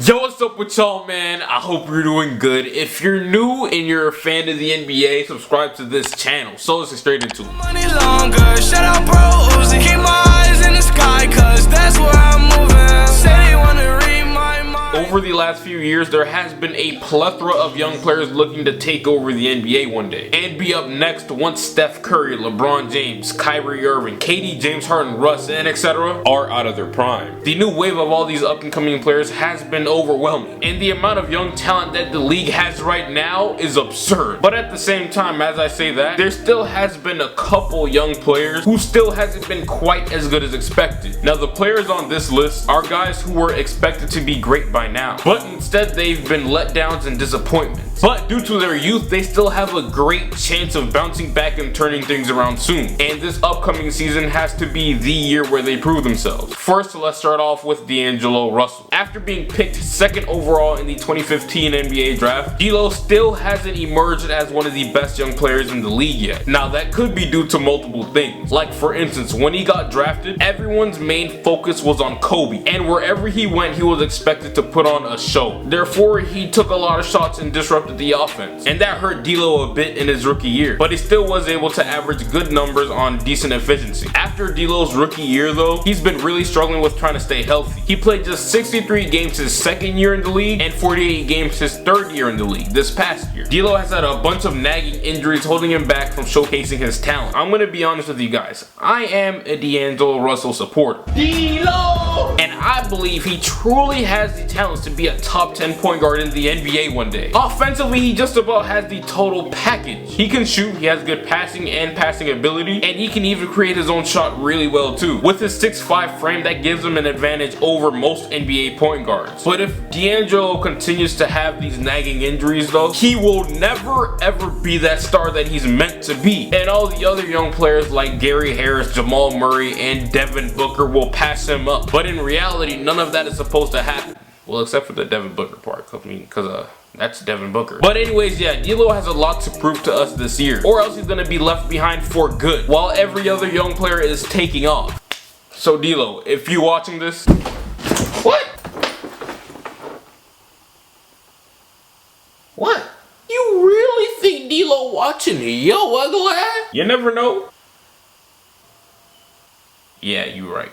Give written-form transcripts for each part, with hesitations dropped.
Yo, what's up with y'all, man? I hope you're doing good. If you're new and you're a fan of the NBA, subscribe to this channel. So let's get straight into it. Money longer, shut up bros, and keep my eyes in the sky, cause that's where I'm moving. Say they wanna read my mind. Over the last few years, there has been a plethora of young players looking to take over the NBA one day and be up next once Steph Curry, LeBron James, Kyrie Irving, KD, James Harden, Russ, and etc. are out of their prime. The new wave of all these up-and-coming players has been overwhelming, and the amount of young talent that the league has right now is absurd. But at the same time, as I say that, there still has been a couple young players who still hasn't been quite as good as expected. Now, the players on this list are guys who were expected to be great by now, but instead they've been letdowns and disappointments. But due to their youth, they still have a great chance of bouncing back and turning things around soon. And this upcoming season has to be the year where they prove themselves. First, let's start off with DAngelo Russell. After being picked second overall in the 2015 NBA draft, D'Lo still hasn't emerged as one of the best young players in the league yet. Now, that could be due to multiple things. Like, for instance, when he got drafted, everyone's main focus was on Kobe, and wherever he went, he was expected to put on a show. Therefore, he took a lot of shots and disrupted the offense, and that hurt D'Lo a bit in his rookie year, but he still was able to average good numbers on decent efficiency. After D'Lo's rookie year though, he's been really struggling with trying to stay healthy. He played just 63 games his second year in the league and 48 games his third year in the league this past year. D'Lo has had a bunch of nagging injuries holding him back from showcasing his talent. I'm gonna be honest with you guys, I am a D'Angelo Russell supporter. D'Lo! And I believe he truly has the talents to be a top 10 point guard in the NBA one day. Offensively, he just about has the total package. He can shoot, he has good passing and passing ability, and he can even create his own shot really well too. With his 6'5" frame, that gives him an advantage over most NBA point guards. But if D'Angelo continues to have these nagging injuries though, he will never ever be that star that he's meant to be. And all the other young players like Gary Harris, Jamal Murray, and Devin Booker will pass him up. But in reality, none of that is supposed to happen. Well, except for the Devin Booker part, because that's Devin Booker. But anyways, yeah, D'Lo has a lot to prove to us this year, or else he's gonna be left behind for good, while every other young player is taking off. So D'Lo, if you're watching this, what? What? You really think D'Lo watching yo ugly ass? You never know. Yeah, you're right.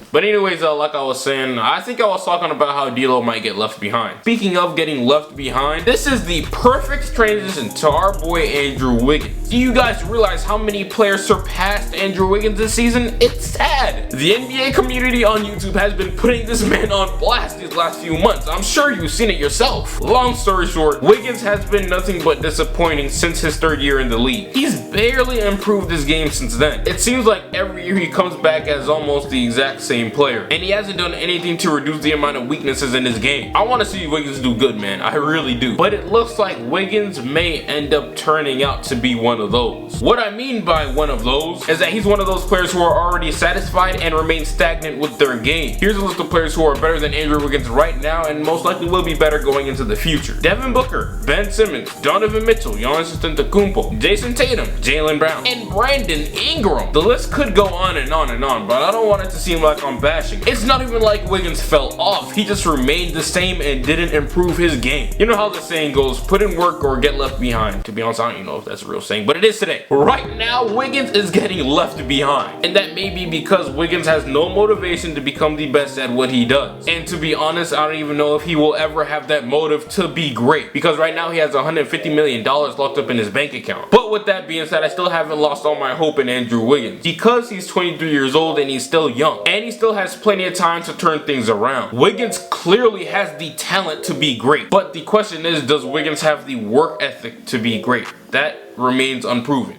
But anyways, like I was saying, I think I was talking about how D'Lo might get left behind. Speaking of getting left behind, this is the perfect transition to our boy Andrew Wiggins. Do you guys realize how many players surpassed Andrew Wiggins this season? It's sad. The NBA community on YouTube has been putting this man on blast these last few months. I'm sure you've seen it yourself. Long story short, Wiggins has been nothing but disappointing since his third year in the league. He's barely improved his game since then. It seems like every year he comes back as almost the exact same player, and he hasn't done anything to reduce the amount of weaknesses in his game. I want to see Wiggins do good, man. I really do. But it looks like Wiggins may end up turning out to be one of those. What I mean by one of those is that he's one of those players who are already satisfied and remain stagnant with their game. Here's a list of players who are better than Andrew Wiggins right now and most likely will be better going into the future. Devin Booker, Ben Simmons, Donovan Mitchell, Giannis Antetokounmpo, Jason Tatum, Jaylen Brown, and Brandon Ingram. The list could go on and on and on, but I don't want it to seem like I'm bashing. It's not even like Wiggins fell off. He just remained the same and didn't improve his game. You know how the saying goes, put in work or get left behind. To be honest, I don't even know if that's a real saying, but it is today. Right now, Wiggins is getting left behind. And that may be because Wiggins has no motivation to become the best at what he does. And to be honest, I don't even know if he will ever have that motive to be great, because right now he has $150 million locked up in his bank account. But with that being said, I still haven't lost all my hope in Andrew Wiggins, because he's 23 years old and he's still young, and he still has plenty of time to turn things around. Wiggins clearly has the talent to be great, but the question is, does Wiggins have the work ethic to be great? That remains unproven.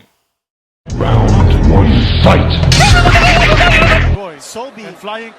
Round one, fight! Boy, so be flying.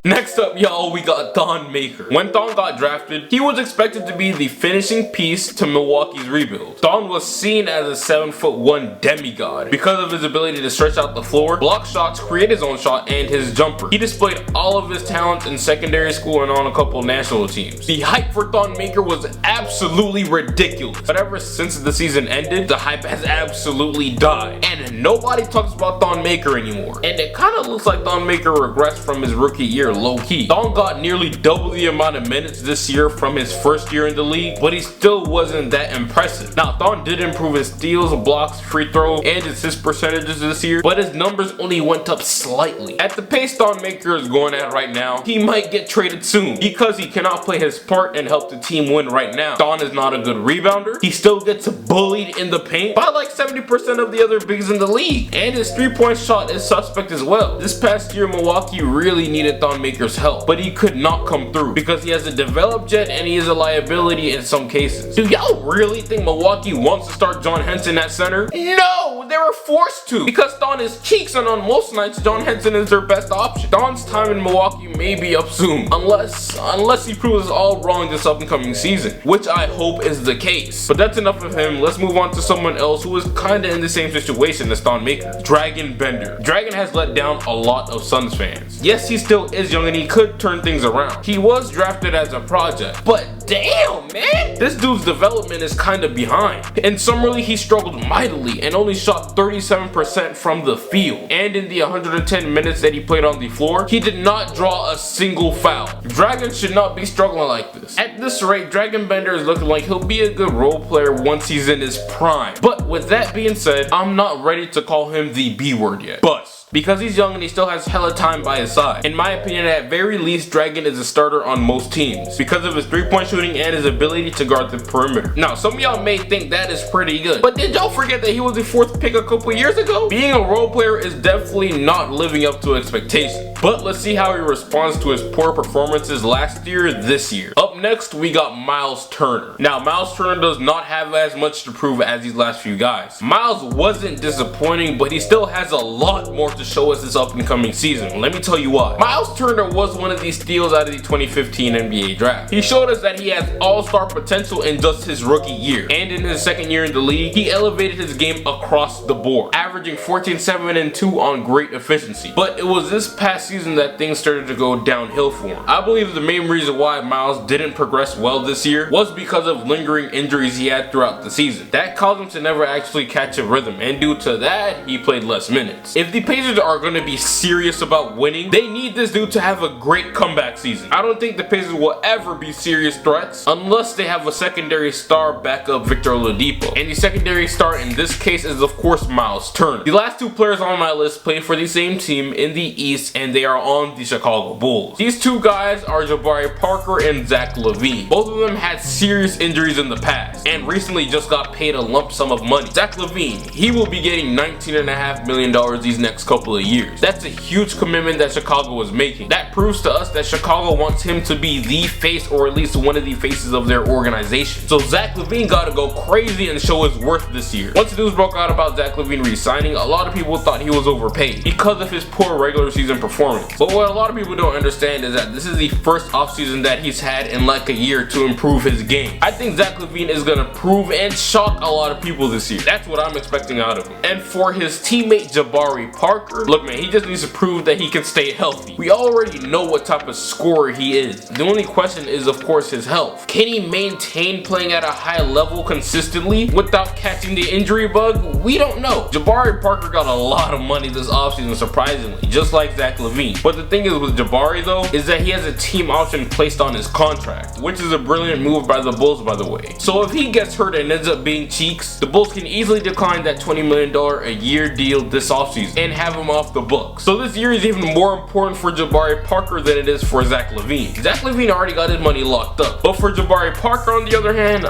Next up, y'all, we got Thon Maker. When Thon got drafted, he was expected to be the finishing piece to Milwaukee's rebuild. Thon was seen as a 7'1" demigod because of his ability to stretch out the floor, block shots, create his own shot, and his jumper. He displayed all of his talents in secondary school and on a couple national teams. The hype for Thon Maker was absolutely ridiculous, but ever since the season ended, the hype has absolutely died, and nobody talks about Thon Maker anymore. And it kind of looks like Thon Maker regressed from his rookie year low-key. Thon got nearly double the amount of minutes this year from his first year in the league, but he still wasn't that impressive. Now, Thon did improve his steals, blocks, free throw, and assist percentages this year, but his numbers only went up slightly. At the pace Thon Maker is going at right now, he might get traded soon because he cannot play his part and help the team win right now. Thon is not a good rebounder. He still gets bullied in the paint by like 70% of the other bigs in the league, and his three-point shot is suspect as well. This past year, Milwaukee really needed Thon Maker's help, but he could not come through because he has a developed jet and he is a liability in some cases. Do y'all really think Milwaukee wants to start John Henson at center? No, they were forced to because Thon is cheeks, and on most nights John Henson is their best option. Thon's time in Milwaukee may be up soon unless he proves us all wrong this upcoming season, which I hope is the case. But that's enough of him. Let's move on to someone else who is kinda in the same situation as Thon Maker. Dragan Bender. Dragan has let down a lot of Suns fans. Yes, he still is young and he could turn things around. He was drafted as a project, but damn, man, this dude's development is kinda behind. In summer league, he struggled mightily and only shot 37% from the field. And in the 110 minutes that he played on the floor, he did not draw a single foul. Dragan should not be struggling like this. At this rate, Dragan Bender is looking like he'll be a good role player once he's in his prime. But with that being said, I'm not ready to call him the B word yet. Bust. Because he's young and he still has hella time by his side. In my opinion, at very least, Dragan is a starter on most teams because of his three-point shooting and his ability to guard the perimeter. Now, some of y'all may think that is pretty good, but did y'all forget that he was the 4th pick a couple years ago? Being a role player is definitely not living up to expectations. But let's see how he responds to his poor performances last year this year. Up next, we got Miles Turner. Now, Miles Turner does not have as much to prove as these last few guys. Miles wasn't disappointing, but he still has a lot more to show us this up and coming season. Let me tell you why. Miles Turner was one of these steals out of the 2015 NBA draft. He showed us that he has all-star potential in just his rookie year, and in his second year in the league, he elevated his game across the board, averaging 14, 7, and 2 on great efficiency. But it was this past season that things started to go downhill for him. I believe the main reason why Miles didn't progress well this year was because of lingering injuries he had throughout the season. That caused him to never actually catch a rhythm, and due to that, he played less minutes. If the Pacers are going to be serious about winning, they need this dude to have a great comeback season. I don't think the Pacers will ever be serious threats unless they have a secondary star backup Victor Oladipo. And the secondary star in this case is of course Miles Turner. The last two players on my list play for the same team in the East, and they are on the Chicago Bulls. These two guys are Jabari Parker and Zach LaVine. Both of them had serious injuries in the past and recently just got paid a lump sum of money. Zach LaVine, he will be getting $19.5 million these next couple of years. That's a huge commitment that Chicago is making. That proves to us that Chicago wants him to be the face, or at least one of the faces of their organization. So Zach LaVine gotta go crazy and show his worth this year. Once the news broke out about Zach LaVine re-signing, a lot of people thought he was overpaid because of his poor regular season performance. But what a lot of people don't understand is that this is the first offseason that he's had in like a year to improve his game. I think Zach LaVine is gonna prove and shock a lot of people this year. That's what I'm expecting out of him. And for his teammate Jabari Parker, look man, he just needs to prove that he can stay healthy. We already know what type of scorer he is. The only question is of course his health. Can he maintain playing at a high level consistently without catching the injury bug? We don't know. Jabari Parker got a lot of money this offseason surprisingly, just like Zach LaVine. But the thing is with Jabari though, is that he has a team option placed on his contract, which is a brilliant move by the Bulls by the way. So if he gets hurt and ends up being cheeks, the Bulls can easily decline that $20 million a year deal this offseason and have him off the books. So this year is even more important for Jabari Parker than it is for Zach LaVine. Zach LaVine already got his money locked up, but for Jabari Parker on the other hand,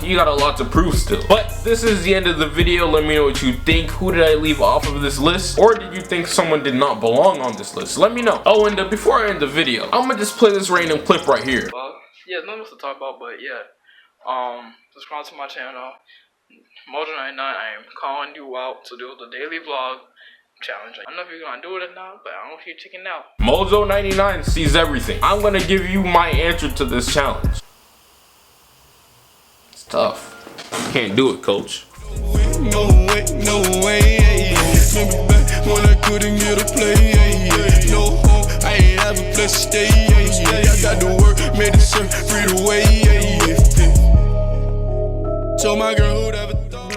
he got a lot to prove still. But this is the end of the video. Let me know what you think. Who did I leave off of this list, or did you think someone did not belong on this list? Let me know. Oh, and before I end the video, I'm gonna just play this random clip right here. Yeah, nothing else to talk about, but yeah, subscribe to my channel, Mojo99. I am calling you out to do the daily vlog. challenge. I don't know if you're gonna do it or not, but I don't know if you're checking out. Mojo99 sees everything. I'm gonna give you my answer to this challenge. It's tough. Can't do it, coach. No way, no way. Remember back when I couldn't get a play. No home, I ain't have a place to stay. I got to work, made the surf free the way. Told my girl who'd ever thought.